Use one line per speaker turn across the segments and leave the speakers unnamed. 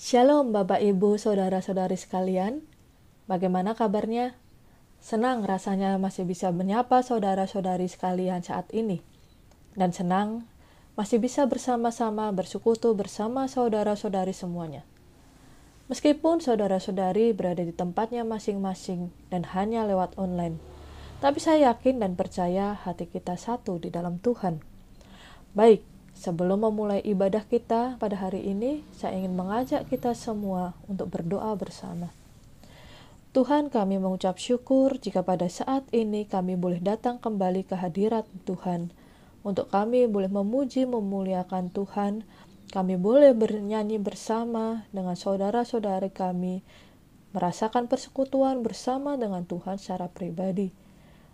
Shalom Bapak Ibu Saudara-saudari sekalian, bagaimana kabarnya? Senang rasanya masih bisa menyapa saudara-saudari sekalian saat ini. Dan senang masih bisa bersama-sama bersekutu bersama saudara-saudari semuanya. Meskipun saudara-saudari berada di tempatnya masing-masing dan hanya lewat online, tapi saya yakin dan percaya hati kita satu di dalam Tuhan. Baik, sebelum memulai ibadah kita pada hari ini, saya ingin mengajak kita semua untuk berdoa bersama. Tuhan, kami mengucap syukur jika pada saat ini kami boleh datang kembali ke hadirat Tuhan. Untuk kami boleh memuji, memuliakan Tuhan. Kami boleh bernyanyi bersama dengan saudara-saudari kami, merasakan persekutuan bersama dengan Tuhan secara pribadi.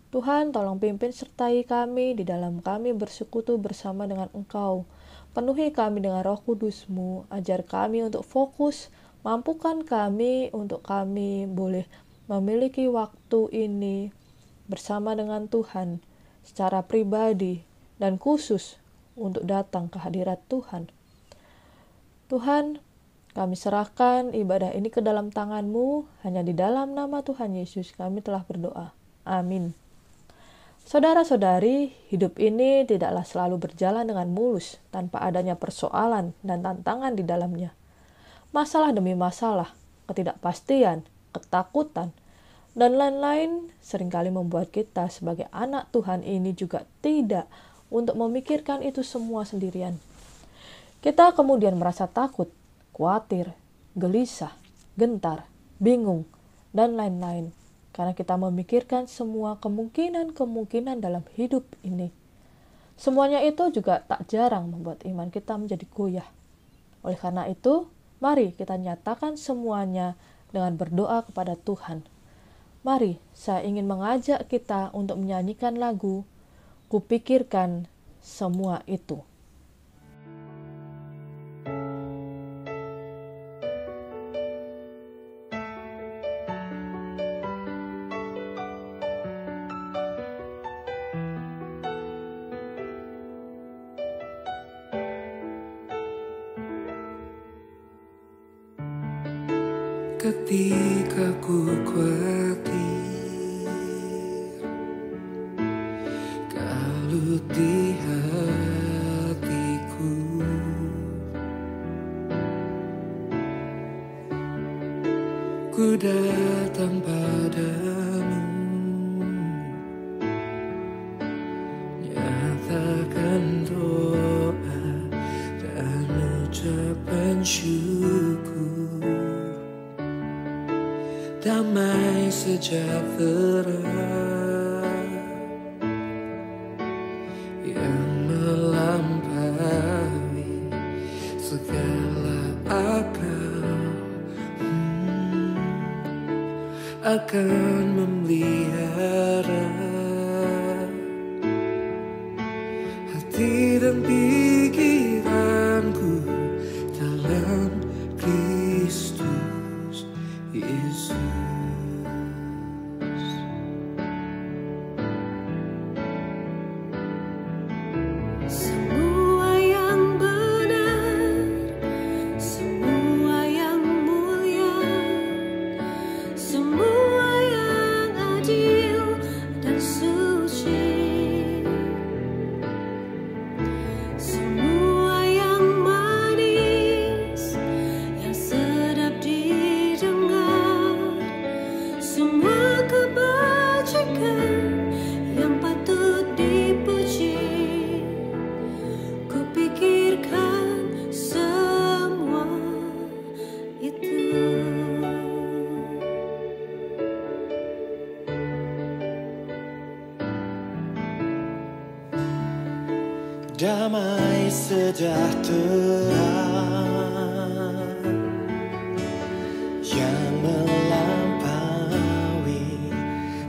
Tuhan, tolong pimpin sertai kami di dalam kami bersekutu bersama dengan Engkau. Penuhi kami dengan Roh Kudus-Mu, ajar kami untuk fokus, mampukan kami untuk kami boleh memiliki waktu ini bersama dengan Tuhan secara pribadi dan khusus untuk datang ke hadirat Tuhan. Tuhan, kami serahkan ibadah ini ke dalam tangan-Mu, hanya di dalam nama Tuhan Yesus kami telah berdoa. Amin. Saudara-saudari, hidup ini tidaklah selalu berjalan dengan mulus tanpa adanya persoalan dan tantangan di dalamnya. Masalah demi masalah, ketidakpastian, ketakutan, dan lain-lain seringkali membuat kita sebagai anak Tuhan ini juga tidak untuk memikirkan itu semua sendirian. Kita kemudian merasa takut, khawatir, gelisah, gentar, bingung, dan lain-lain. Karena kita memikirkan semua kemungkinan-kemungkinan dalam hidup ini. Semuanya itu juga tak jarang membuat iman kita menjadi goyah. Oleh karena itu, mari kita nyatakan semuanya dengan berdoa kepada Tuhan. Mari, saya ingin mengajak kita untuk menyanyikan lagu Kupikirkan Semua Itu.
Ketika ku khawatir, kalut di hatiku, ku datang padamu, nyatakan doa dan ucapan syukur. Damai sejahtera yang melampaui segala akal akan memelihara hati dan pikiranku dalam Kristus Yesus.
Semua yang benar, semua yang mulia, semua yang adil dan suci, semua yang manis, yang sedap didengar, semua kebajikan yang patut dipuji. Kupikirkan semua itu.
Damai sejahtera yang melampaui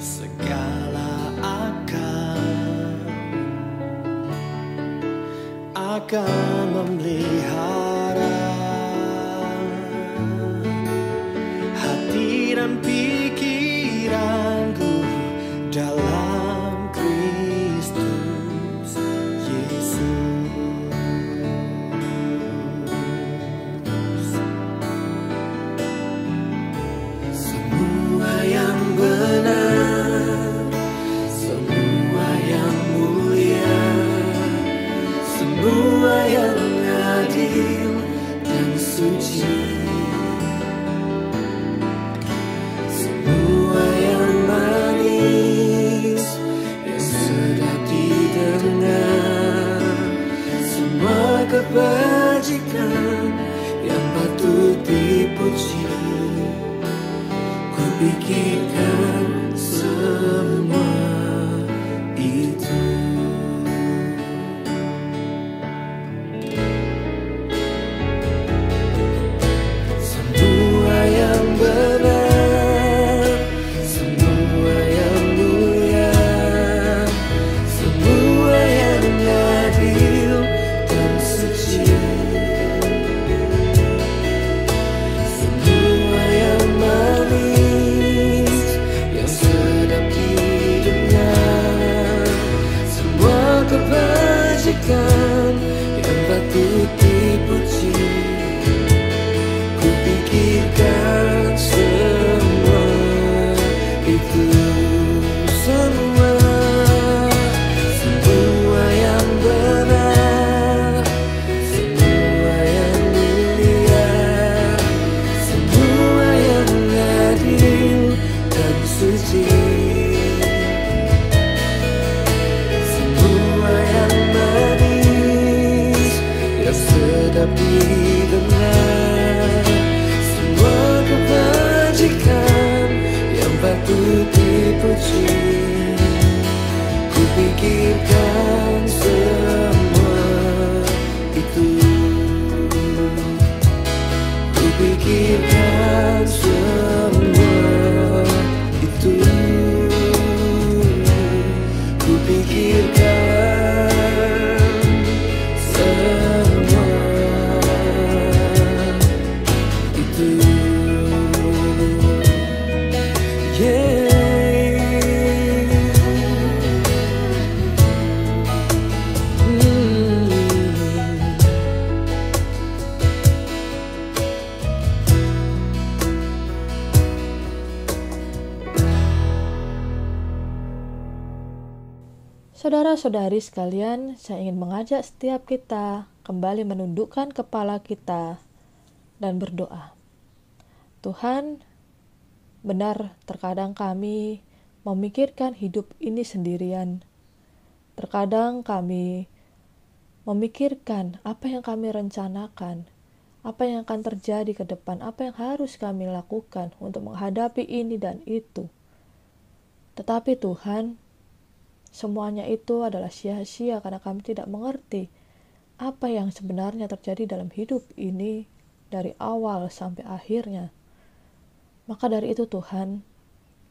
segala akal akan memelihara hati dan pikiranku dalam Kristus Yesus. suci. Semua yang manis, yang sedap didengar, semua kebajikan yang patut dipuji, ku pikirkan semua itu. Semua yang benar, semua yang mulia, semua yang adil dan suci, semua yang manis, yang sedap didengar, semua kebajikan yang patut dipuji, ku pikirkan semua itu. Semua, semua yang benar, semua yang mulia, semua yang adil dan suci, semua yang manis, yang sedap didengar, semua kebajikan yang patut dipuji, ku pikirkan semua itu. Ku pikirkan semua itu. Ku pikirkan semua itu. Yeah.
Saudara-saudari sekalian, saya ingin mengajak setiap kita kembali menundukkan kepala kita dan berdoa. Tuhan, benar terkadang kami memikirkan hidup ini sendirian. Terkadang kami memikirkan apa yang kami rencanakan, apa yang akan terjadi ke depan, apa yang harus kami lakukan untuk menghadapi ini dan itu. Tetapi Tuhan, semuanya itu adalah sia-sia karena kami tidak mengerti apa yang sebenarnya terjadi dalam hidup ini dari awal sampai akhirnya. Maka dari itu Tuhan,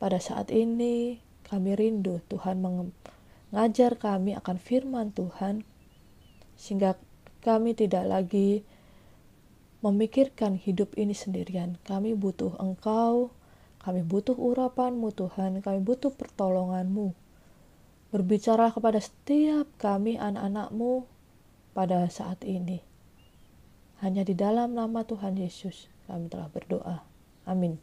pada saat ini kami rindu Tuhan mengajar kami akan firman Tuhan, sehingga kami tidak lagi memikirkan hidup ini sendirian. Kami butuh Engkau, kami butuh urapan-Mu Tuhan, kami butuh pertolongan-Mu. Berbicara kepada setiap kami anak-anak-Mu pada saat ini. Hanya di dalam nama Tuhan Yesus kami telah berdoa. Amin.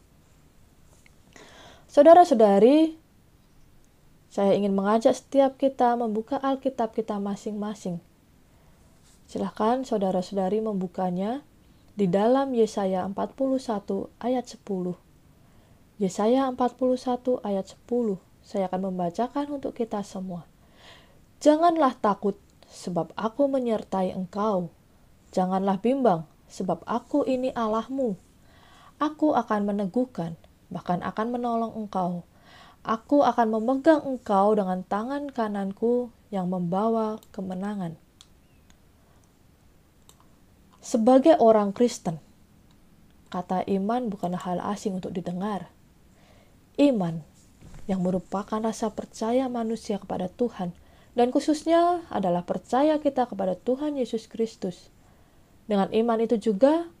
Saudara-saudari, saya ingin mengajak setiap kita membuka Alkitab kita masing-masing. Silahkan saudara-saudari membukanya di dalam Yesaya 41 ayat 10. Yesaya 41 ayat 10. Saya akan membacakan untuk kita semua. Janganlah takut, sebab aku menyertai engkau. Janganlah bimbang, sebab aku ini Allahmu. Aku akan meneguhkan, bahkan akan menolong engkau. Aku akan memegang engkau dengan tangan kananku yang membawa kemenangan. Sebagai orang Kristen, kata iman bukanlah hal asing untuk didengar. Iman yang merupakan rasa percaya manusia kepada Tuhan, dan khususnya adalah percaya kita kepada Tuhan Yesus Kristus. Dengan iman itu juga,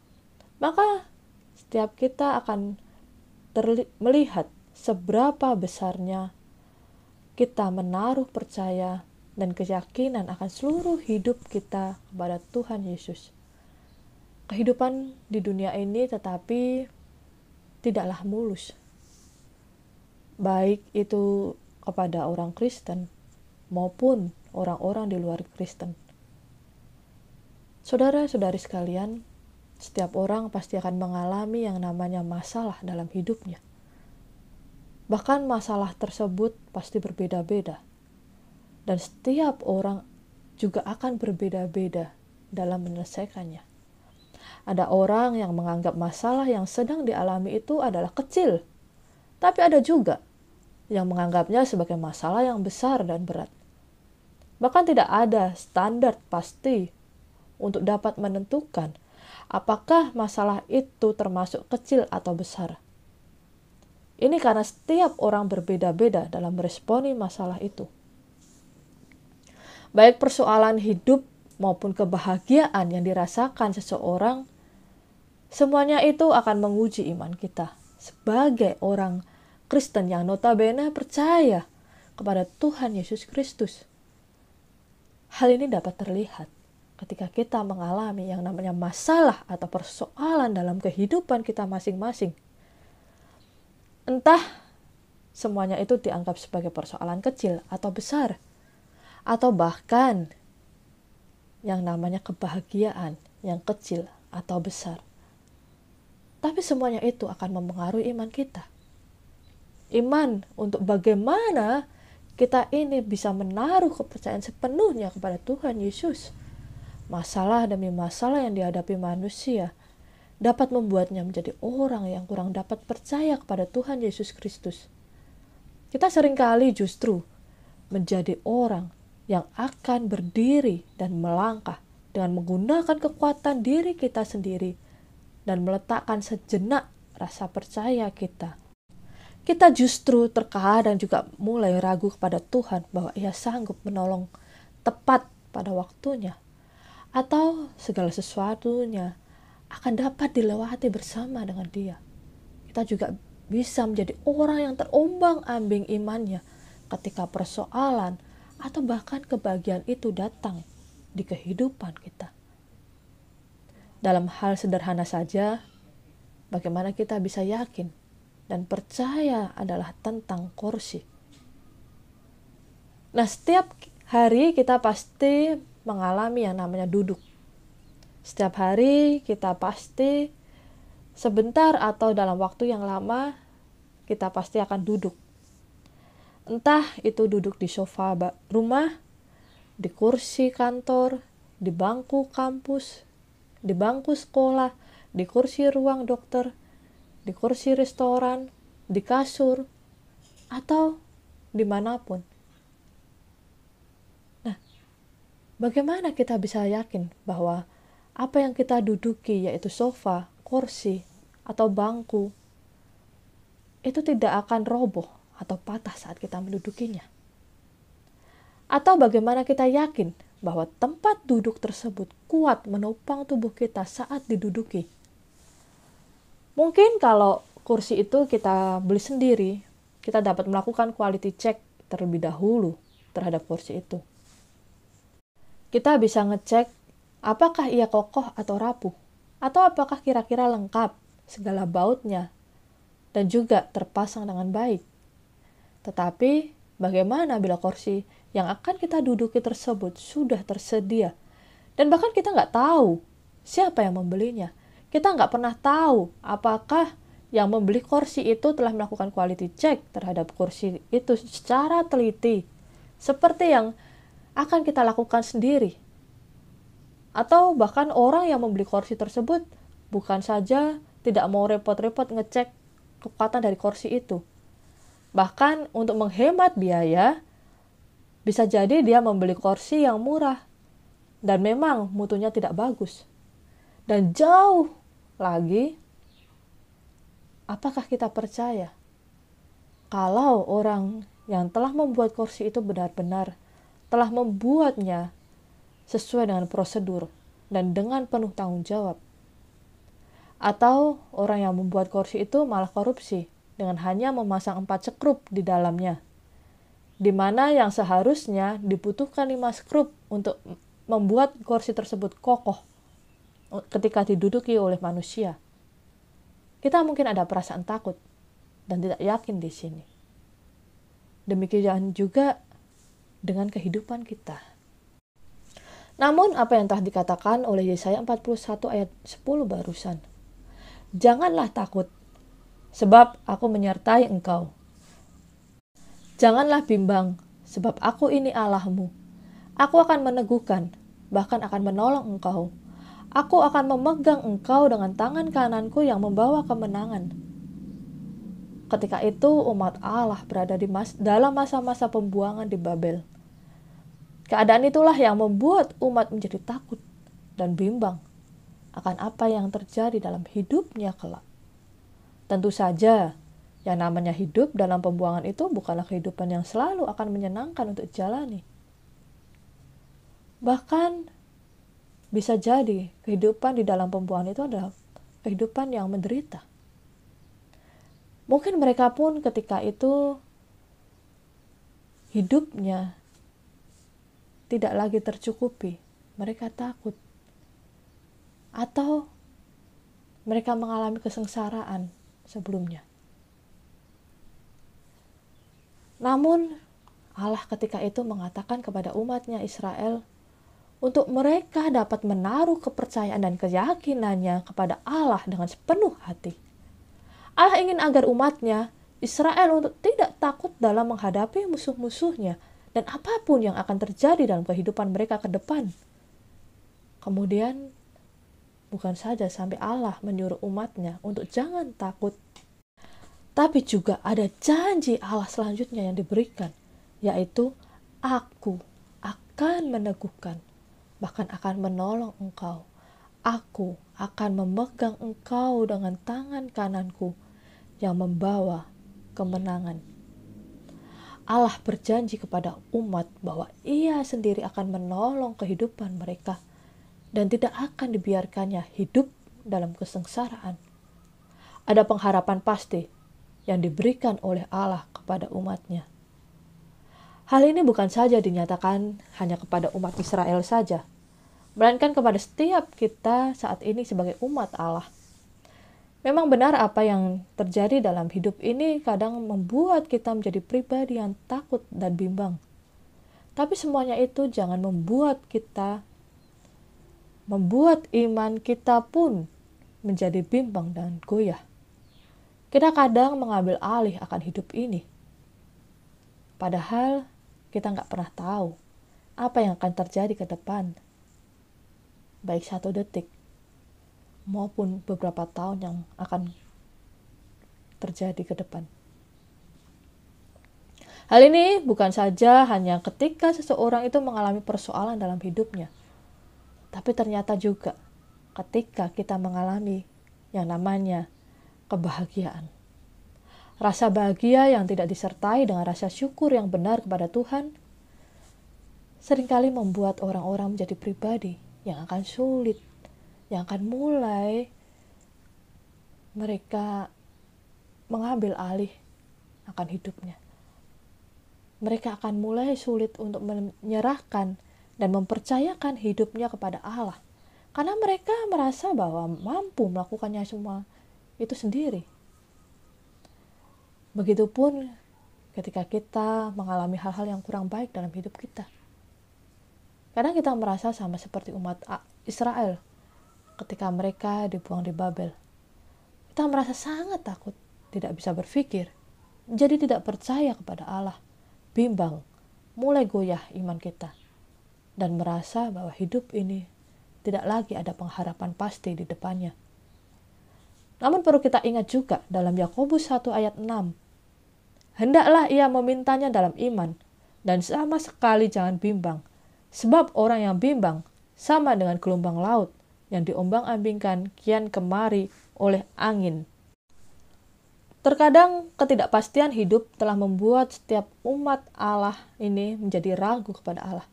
maka setiap kita akan melihat seberapa besarnya kita menaruh percaya dan keyakinan akan seluruh hidup kita kepada Tuhan Yesus. Kehidupan di dunia ini tetapi tidaklah mulus, baik itu kepada orang Kristen maupun orang-orang di luar Kristen. Saudara-saudari sekalian, Setiap orang pasti akan mengalami yang namanya masalah dalam hidupnya. Bahkan masalah tersebut pasti berbeda-beda. Dan setiap orang juga akan berbeda-beda dalam menyelesaikannya. Ada orang yang menganggap masalah yang sedang dialami itu adalah kecil. Tapi ada juga yang menganggapnya sebagai masalah yang besar dan berat. Bahkan tidak ada standar pasti untuk dapat menentukan apakah masalah itu termasuk kecil atau besar. Ini karena setiap orang berbeda-beda dalam meresponi masalah itu. Baik persoalan hidup maupun kebahagiaan yang dirasakan seseorang, semuanya itu akan menguji iman kita sebagai orang Kristen yang notabene percaya kepada Tuhan Yesus Kristus. Hal ini dapat terlihat ketika kita mengalami yang namanya masalah atau persoalan dalam kehidupan kita masing-masing. Entah semuanya itu dianggap sebagai persoalan kecil atau besar, atau bahkan yang namanya kebahagiaan yang kecil atau besar. Tapi semuanya itu akan mempengaruhi iman kita. Iman untuk bagaimana kita ini bisa menaruh kepercayaan sepenuhnya kepada Tuhan Yesus. Masalah demi masalah yang dihadapi manusia dapat membuatnya menjadi orang yang kurang dapat percaya kepada Tuhan Yesus Kristus. Kita seringkali justru menjadi orang yang akan berdiri dan melangkah dengan menggunakan kekuatan diri kita sendiri dan meletakkan sejenak rasa percaya kita. Kita justru terkadang juga mulai ragu kepada Tuhan bahwa Ia sanggup menolong tepat pada waktunya, atau segala sesuatunya akan dapat dilewati bersama dengan Dia. Kita juga bisa menjadi orang yang terombang-ambing imannya ketika persoalan atau bahkan kebahagiaan itu datang di kehidupan kita. Dalam hal sederhana saja, bagaimana kita bisa yakin dan percaya adalah tentang kursi. Nah, setiap hari kita pasti mengalami yang namanya duduk. Setiap hari kita pasti sebentar atau dalam waktu yang lama kita pasti akan duduk. Entah itu duduk di sofa rumah, di kursi kantor, di bangku kampus, di bangku sekolah, di kursi ruang dokter, di kursi restoran, di kasur, atau dimanapun. Nah, bagaimana kita bisa yakin bahwa apa yang kita duduki, yaitu sofa, kursi, atau bangku, itu tidak akan roboh atau patah saat kita mendudukinya? Atau bagaimana kita yakin bahwa tempat duduk tersebut kuat menopang tubuh kita saat diduduki? Mungkin kalau kursi itu kita beli sendiri, kita dapat melakukan quality check terlebih dahulu terhadap kursi itu. Kita bisa ngecek apakah ia kokoh atau rapuh, atau apakah kira-kira lengkap segala bautnya dan juga terpasang dengan baik. Tetapi bagaimana bila kursi yang akan kita duduki tersebut sudah tersedia dan bahkan kita nggak tahu siapa yang membelinya? Kita nggak pernah tahu apakah yang membeli kursi itu telah melakukan quality check terhadap kursi itu secara teliti, seperti yang akan kita lakukan sendiri. Atau bahkan orang yang membeli kursi tersebut bukan saja tidak mau repot-repot ngecek kekuatan dari kursi itu. Bahkan untuk menghemat biaya, bisa jadi dia membeli kursi yang murah dan memang mutunya tidak bagus. Dan jauh lagi, apakah kita percaya kalau orang yang telah membuat kursi itu benar-benar telah membuatnya sesuai dengan prosedur dan dengan penuh tanggung jawab? Atau orang yang membuat kursi itu malah korupsi dengan hanya memasang 4 skrup di dalamnya, di mana yang seharusnya dibutuhkan 5 skrup untuk membuat kursi tersebut kokoh ketika diduduki oleh manusia. Kita mungkin ada perasaan takut dan tidak yakin di sini. Demikian juga dengan kehidupan kita. Namun apa yang telah dikatakan oleh Yesaya 41 ayat 10 barusan. Janganlah takut, sebab aku menyertai engkau. Janganlah bimbang, sebab aku ini Allahmu. Aku akan meneguhkan, bahkan akan menolong engkau. Aku akan memegang engkau dengan tangan kananku yang membawa kemenangan. Ketika itu umat Allah berada dalam masa-masa pembuangan di Babel. Keadaan itulah yang membuat umat menjadi takut dan bimbang akan apa yang terjadi dalam hidupnya kelak. Tentu saja, yang namanya hidup dalam pembuangan itu bukanlah kehidupan yang selalu akan menyenangkan untuk dijalani. Bahkan, bisa jadi kehidupan di dalam pembuangan itu adalah kehidupan yang menderita. Mungkin mereka pun ketika itu hidupnya tidak lagi tercukupi. Mereka takut. Atau mereka mengalami kesengsaraan sebelumnya. Namun Allah ketika itu mengatakan kepada umatnya Israel untuk mereka dapat menaruh kepercayaan dan keyakinannya kepada Allah dengan sepenuh hati. Allah ingin agar umatnya Israel untuk tidak takut dalam menghadapi musuh-musuhnya dan apapun yang akan terjadi dalam kehidupan mereka ke depan. Kemudian, bukan saja sampai Allah menyuruh umatnya untuk jangan takut, tapi juga ada janji Allah selanjutnya yang diberikan, yaitu aku akan meneguhkan, bahkan akan menolong engkau. Aku akan memegang engkau dengan tangan kananku yang membawa kemenangan. Allah berjanji kepada umat bahwa Ia sendiri akan menolong kehidupan mereka dan tidak akan dibiarkannya hidup dalam kesengsaraan. Ada pengharapan pasti yang diberikan oleh Allah kepada umatnya. Hal ini bukan saja dinyatakan hanya kepada umat Israel saja, melainkan kepada setiap kita saat ini sebagai umat Allah. Memang benar apa yang terjadi dalam hidup ini kadang membuat kita menjadi pribadi yang takut dan bimbang. Tapi semuanya itu jangan membuat iman kita pun menjadi bimbang dan goyah. Kita kadang mengambil alih akan hidup ini. Padahal kita nggak pernah tahu apa yang akan terjadi ke depan. Baik 1 detik maupun beberapa tahun yang akan terjadi ke depan. Hal ini bukan saja hanya ketika seseorang itu mengalami persoalan dalam hidupnya, tapi ternyata juga ketika kita mengalami yang namanya kebahagiaan. Rasa bahagia yang tidak disertai dengan rasa syukur yang benar kepada Tuhan seringkali membuat orang-orang menjadi pribadi yang akan sulit, yang akan mulai mereka mengambil alih akan hidupnya. Mereka akan mulai sulit untuk menyerahkan dan mempercayakan hidupnya kepada Allah. Karena mereka merasa bahwa mampu melakukannya semua itu sendiri. Begitupun ketika kita mengalami hal-hal yang kurang baik dalam hidup kita. Kadang kita merasa sama seperti umat Israel ketika mereka dibuang di Babel. Kita merasa sangat takut, tidak bisa berpikir, jadi tidak percaya kepada Allah, bimbang, mulai goyah iman kita, dan merasa bahwa hidup ini tidak lagi ada pengharapan pasti di depannya. Namun perlu kita ingat juga dalam Yakobus 1 ayat 6, hendaklah ia memintanya dalam iman, dan sama sekali jangan bimbang, sebab orang yang bimbang sama dengan gelombang laut, yang diombang-ambingkan kian kemari oleh angin. Terkadang ketidakpastian hidup telah membuat setiap umat Allah ini menjadi ragu kepada Allah.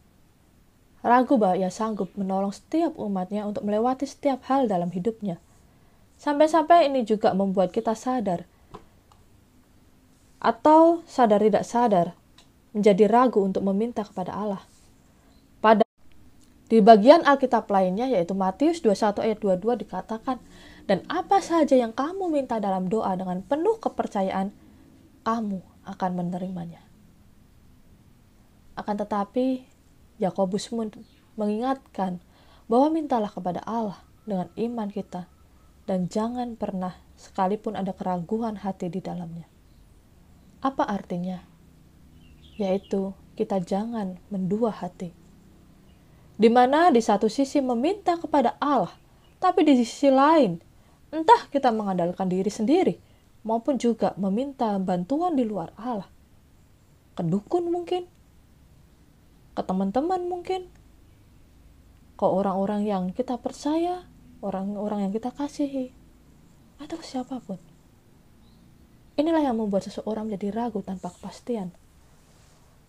Ragu bahwa Ia sanggup menolong setiap umatnya untuk melewati setiap hal dalam hidupnya. Sampai-sampai ini juga membuat kita sadar, atau sadar tidak sadar, menjadi ragu untuk meminta kepada Allah. Di bagian Alkitab lainnya yaitu Matius 21 ayat 22 dikatakan, dan apa saja yang kamu minta dalam doa dengan penuh kepercayaan, kamu akan menerimanya. Akan tetapi, Yakobus mengingatkan bahwa mintalah kepada Allah dengan iman kita dan jangan pernah sekalipun ada keraguan hati di dalamnya. Apa artinya? Yaitu kita jangan mendua hati. Di mana di satu sisi meminta kepada Allah, tapi di sisi lain entah kita mengandalkan diri sendiri maupun juga meminta bantuan di luar Allah. Ke dukun mungkin, ke teman-teman mungkin, ke orang-orang yang kita percaya, orang-orang yang kita kasihi, atau siapapun. Inilah yang membuat seseorang menjadi ragu tanpa kepastian.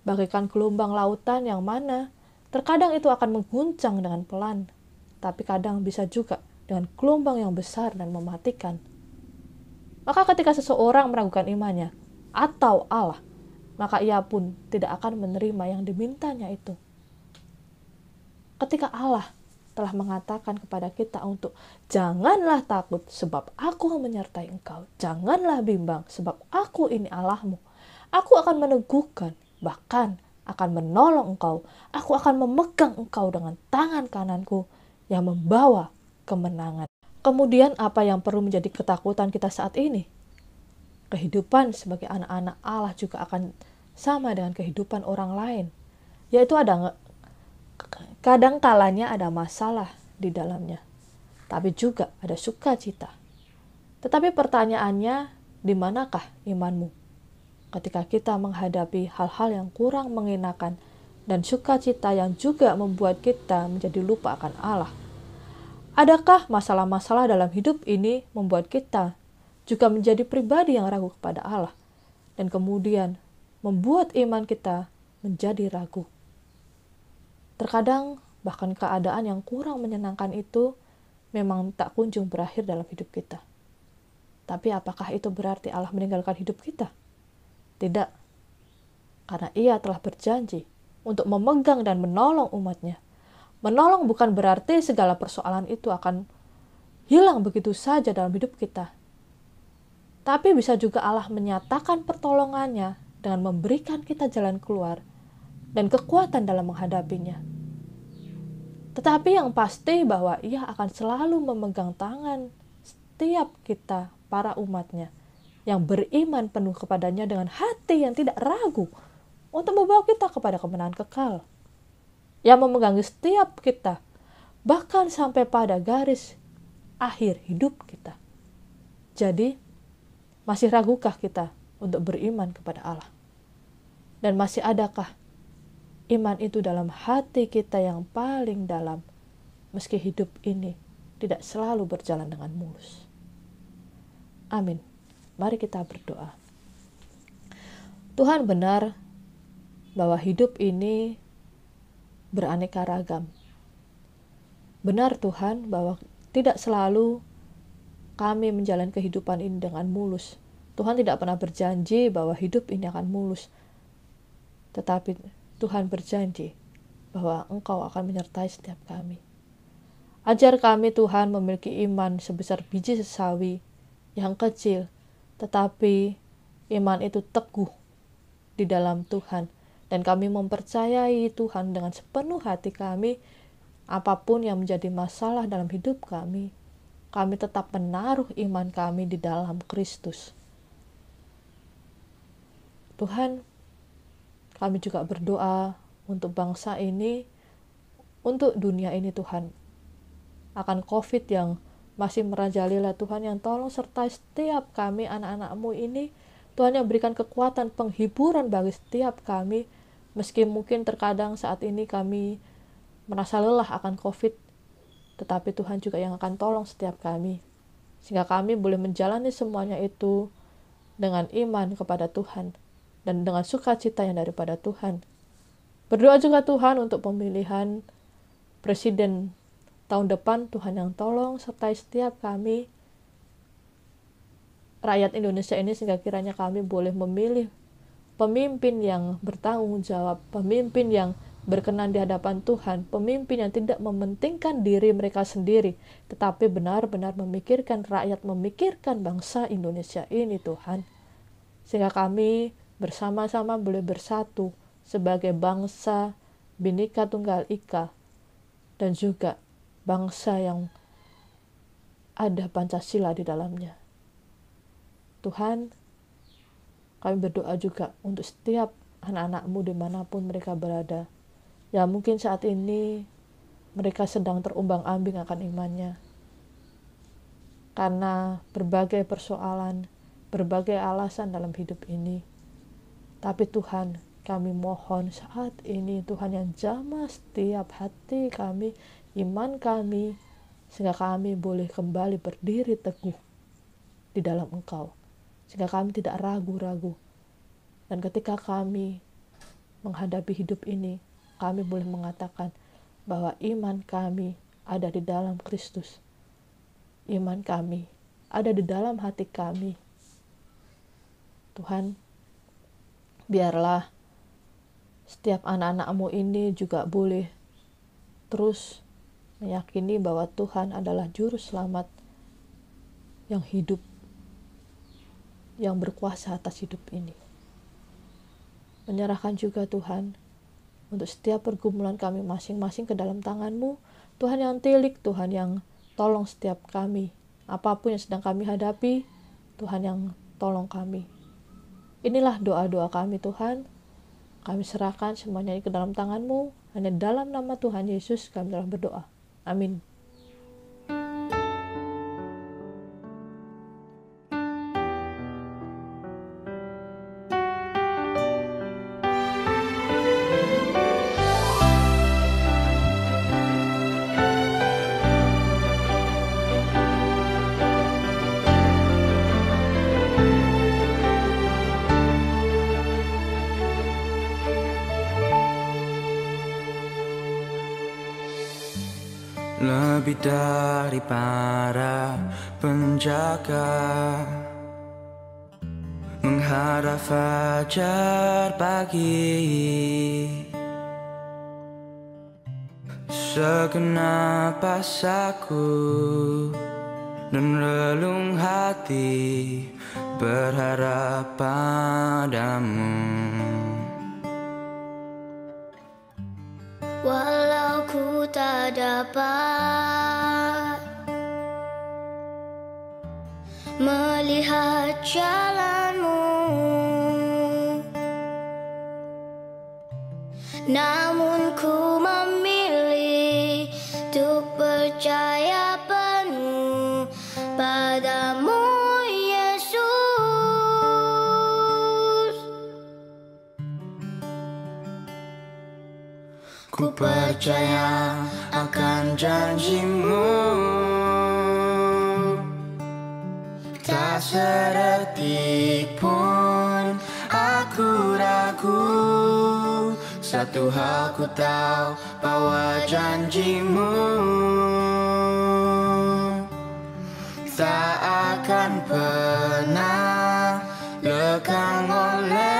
Bagaikan gelombang lautan yang mana terkadang itu akan mengguncang dengan pelan, tapi kadang bisa juga dengan gelombang yang besar dan mematikan. Maka ketika seseorang meragukan imannya atau Allah, maka ia pun tidak akan menerima yang dimintanya itu. Ketika Allah telah mengatakan kepada kita untuk janganlah takut sebab aku menyertai engkau. Janganlah bimbang sebab aku ini Allahmu. Aku akan meneguhkan, bahkan akan menolong engkau. Aku akan memegang engkau dengan tangan kananku yang membawa kemenangan. Kemudian apa yang perlu menjadi ketakutan kita saat ini? Kehidupan sebagai anak-anak Allah juga akan sama dengan kehidupan orang lain. Yaitu kadang kalanya ada masalah di dalamnya, tapi juga ada sukacita. Tetapi pertanyaannya, di manakah imanmu? Ketika kita menghadapi hal-hal yang kurang mengenakan dan sukacita yang juga membuat kita menjadi lupa akan Allah. Adakah masalah-masalah dalam hidup ini membuat kita juga menjadi pribadi yang ragu kepada Allah dan kemudian membuat iman kita menjadi ragu? Terkadang bahkan keadaan yang kurang menyenangkan itu memang tak kunjung berakhir dalam hidup kita. Tapi apakah itu berarti Allah meninggalkan hidup kita? Tidak, karena Ia telah berjanji untuk memegang dan menolong umatnya. Menolong bukan berarti segala persoalan itu akan hilang begitu saja dalam hidup kita. Tapi bisa juga Allah menyatakan pertolongannya dengan memberikan kita jalan keluar dan kekuatan dalam menghadapinya. Tetapi yang pasti bahwa Ia akan selalu memegang tangan setiap kita, para umatnya, yang beriman penuh kepadanya dengan hati yang tidak ragu untuk membawa kita kepada kemenangan kekal. Yang memegang setiap kita, bahkan sampai pada garis akhir hidup kita. Jadi, masih ragukah kita untuk beriman kepada Allah? Dan masih adakah iman itu dalam hati kita yang paling dalam, meski hidup ini tidak selalu berjalan dengan mulus? Amin. Mari kita berdoa. Tuhan, benar bahwa hidup ini beraneka ragam. Benar Tuhan bahwa tidak selalu kami menjalani kehidupan ini dengan mulus. Tuhan tidak pernah berjanji bahwa hidup ini akan mulus. Tetapi Tuhan berjanji bahwa Engkau akan menyertai setiap kami. Ajar kami Tuhan memiliki iman sebesar biji sesawi yang kecil, tetapi iman itu teguh di dalam Tuhan. Dan kami mempercayai Tuhan dengan sepenuh hati kami. Apapun yang menjadi masalah dalam hidup kami tetap menaruh iman kami di dalam Kristus. Tuhan, kami juga berdoa untuk bangsa ini, untuk dunia ini Tuhan. Akan COVID yang masih merajalela Tuhan, yang tolong sertai setiap kami anak-anak-Mu ini. Tuhan yang berikan kekuatan penghiburan bagi setiap kami. Meski mungkin terkadang saat ini kami merasa lelah akan COVID. Tetapi Tuhan juga yang akan tolong setiap kami. Sehingga kami boleh menjalani semuanya itu dengan iman kepada Tuhan. Dan dengan sukacita yang daripada Tuhan. Berdoa juga Tuhan untuk pemilihan presiden tahun depan. Tuhan yang tolong sertai setiap kami rakyat Indonesia ini, sehingga kiranya kami boleh memilih pemimpin yang bertanggung jawab, pemimpin yang berkenan di hadapan Tuhan, pemimpin yang tidak mementingkan diri mereka sendiri, tetapi benar-benar memikirkan rakyat, memikirkan bangsa Indonesia ini Tuhan. Sehingga kami bersama-sama boleh bersatu sebagai bangsa Bhinneka Tunggal Ika, dan juga bangsa yang ada Pancasila di dalamnya. Tuhan, kami berdoa juga untuk setiap anak-anak-Mu dimanapun mereka berada. Ya mungkin saat ini mereka sedang terumbang-ambing akan imannya. Karena berbagai persoalan, berbagai alasan dalam hidup ini. Tapi Tuhan, kami mohon saat ini Tuhan yang jamah setiap hati kami, iman kami, sehingga kami boleh kembali berdiri teguh di dalam Engkau. Sehingga kami tidak ragu-ragu. Dan ketika kami menghadapi hidup ini, kami boleh mengatakan bahwa iman kami ada di dalam Kristus. Iman kami ada di dalam hati kami. Tuhan, biarlah setiap anak-anak-Mu ini juga boleh terus meyakini bahwa Tuhan adalah juru selamat yang hidup, yang berkuasa atas hidup ini. Menyerahkan juga Tuhan untuk setiap pergumulan kami masing-masing ke dalam tangan-Mu. Tuhan yang tilik, Tuhan yang tolong setiap kami. Apapun yang sedang kami hadapi, Tuhan yang tolong kami. Inilah doa-doa kami Tuhan. Kami serahkan semuanya ke dalam tangan-Mu. Hanya dalam nama Tuhan Yesus kami telah berdoa. Amin.
Lebih dari para penjaga menghadap fajar pagi, segenap asaku dan relung hati berharap padamu.
Walau ku tak dapat melihat jalan-Mu, namun ku memilih untuk percaya penuh padamu, Yesus. Ku percaya akan janji-Mu, tak sedetik pun aku ragu. Satu hal ku tahu, bahwa janji-Mu tak akan pernah lekang oleh